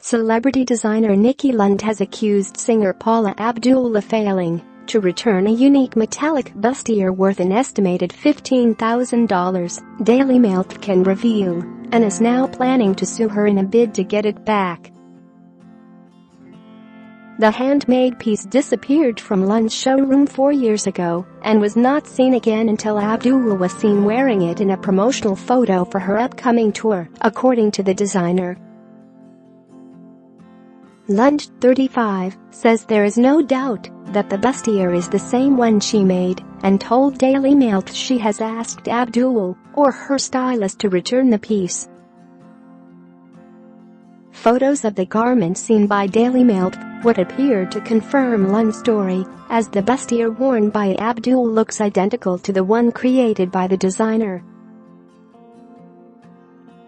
Celebrity designer Nikki Lund has accused singer Paula Abdul of failing to return a unique metallic bustier worth an estimated $15,000, Daily Mail can reveal, and is now planning to sue her in a bid to get it back. The handmade piece disappeared from Lund's showroom 4 years ago and was not seen again until Abdul was seen wearing it in a promotional photo for her upcoming tour, according to the designer. Lund, 35, says there is no doubt that the bustier is the same one she made and told Daily Mail she has asked Abdul or her stylist to return the piece. Photos of the garment seen by Daily Mail would appear to confirm Lund's story, as the bustier worn by Abdul looks identical to the one created by the designer.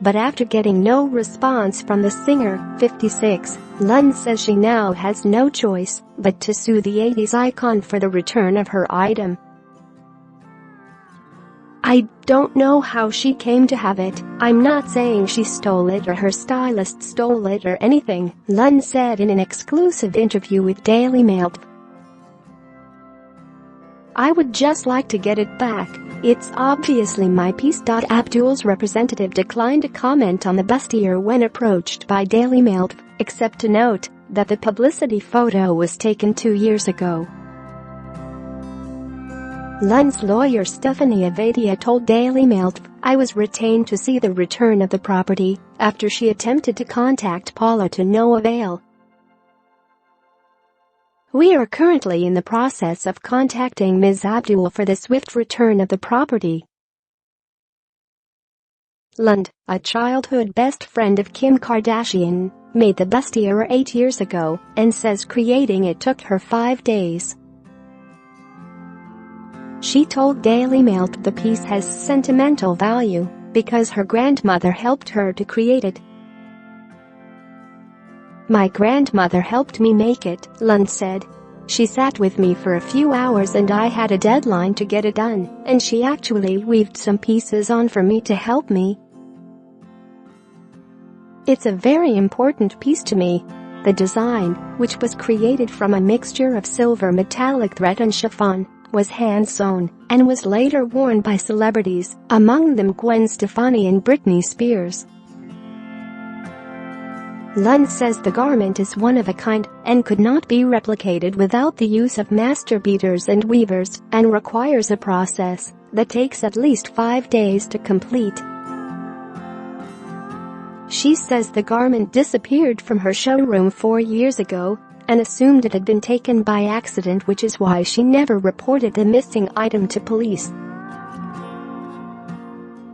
But after getting no response from the singer, 56, Lund says she now has no choice but to sue the 80s icon for the return of her item. "I don't know how she came to have it. I'm not saying she stole it or her stylist stole it or anything," Lund said in an exclusive interview with Daily Mail. "I would just like to get it back. It's obviously my piece." Abdul's representative declined to comment on the bustier when approached by Daily Mail, except to note that the publicity photo was taken 2 years ago. Lund's lawyer Stephanie Avadia told Daily Mail, "I was retained to see the return of the property after she attempted to contact Paula to no avail. We are currently in the process of contacting Ms. Abdul for the swift return of the property." Lund, a childhood best friend of Kim Kardashian, made the bustier 8 years ago and says creating it took her 5 days. She told Daily Mail the piece has sentimental value because her grandmother helped her to create it. "My grandmother helped me make it," Lund said. "She sat with me for a few hours and I had a deadline to get it done, and she actually weaved some pieces on for me to help me. It's a very important piece to me." The design, which was created from a mixture of silver metallic thread and chiffon, was hand-sewn and was later worn by celebrities, among them Gwen Stefani and Britney Spears. Lund says the garment is one of a kind and could not be replicated without the use of master beaters and weavers, and requires a process that takes at least 5 days to complete. She says the garment disappeared from her showroom 4 years ago and assumed it had been taken by accident, which is why she never reported the missing item to police.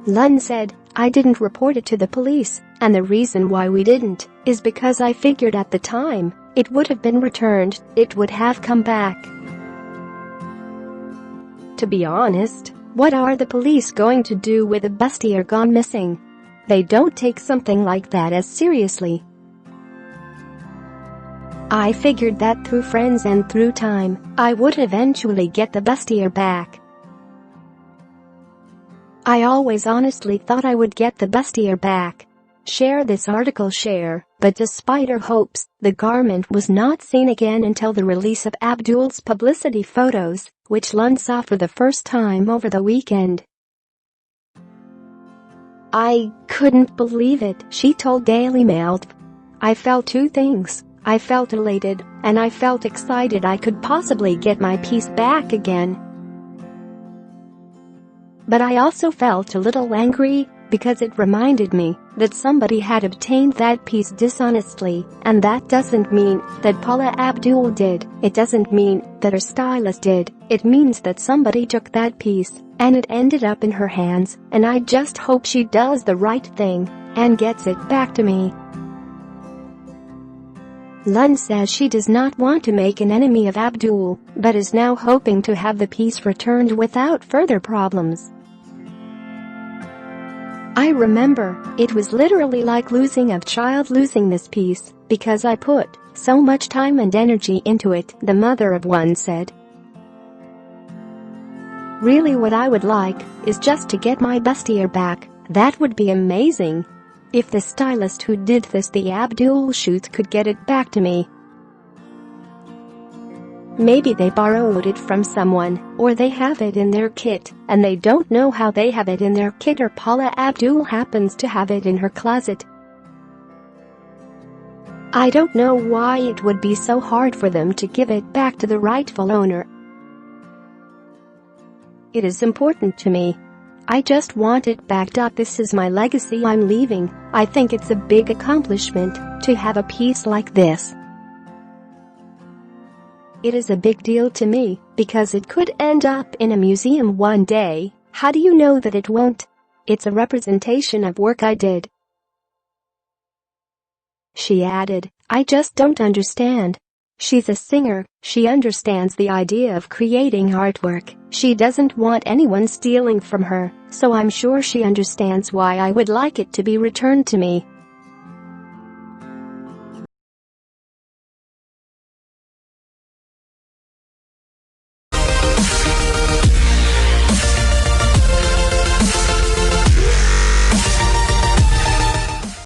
Lund said, "I didn't report it to the police, and the reason why we didn't is because I figured at the time it would have been returned, it would have come back. To be honest, what are the police going to do with a bustier gone missing? They don't take something like that as seriously. I figured that through friends and through time, I would eventually get the bustier back. I always honestly thought I would get the bustier back." Share this article. Share. But despite her hopes, the garment was not seen again until the release of Abdul's publicity photos, which Lund saw for the first time over the weekend. "I couldn't believe it," she told Daily Mail. "I felt two things. I felt elated, and I felt excited I could possibly get my piece back again. But I also felt a little angry because it reminded me that somebody had obtained that piece dishonestly, and that doesn't mean that Paula Abdul did. It doesn't mean that her stylist did. It means that somebody took that piece and it ended up in her hands, and I just hope she does the right thing and gets it back to me." Lund says she does not want to make an enemy of Abdul, but is now hoping to have the piece returned without further problems. "I remember, it was literally like losing a child losing this piece, because I put so much time and energy into it," the mother of one said. "Really what I would like is just to get my bustier back. That would be amazing." If the stylist who did this the Abdul shoot could get it back to me. Maybe they borrowed it from someone, or they have it in their kit, and they don't know how they have it in their kit, or Paula Abdul happens to have it in her closet. I don't know why it would be so hard for them to give it back to the rightful owner. It is important to me. I just want it backed up. This is my legacy. I'm leaving. I think it's a big accomplishment to have a piece like this. It is a big deal to me because it could end up in a museum one day. How do you know that it won't? It's a representation of work I did. She added, I just don't understand. She's a singer, she understands the idea of creating artwork. She doesn't want anyone stealing from her, so I'm sure she understands why I would like it to be returned to me.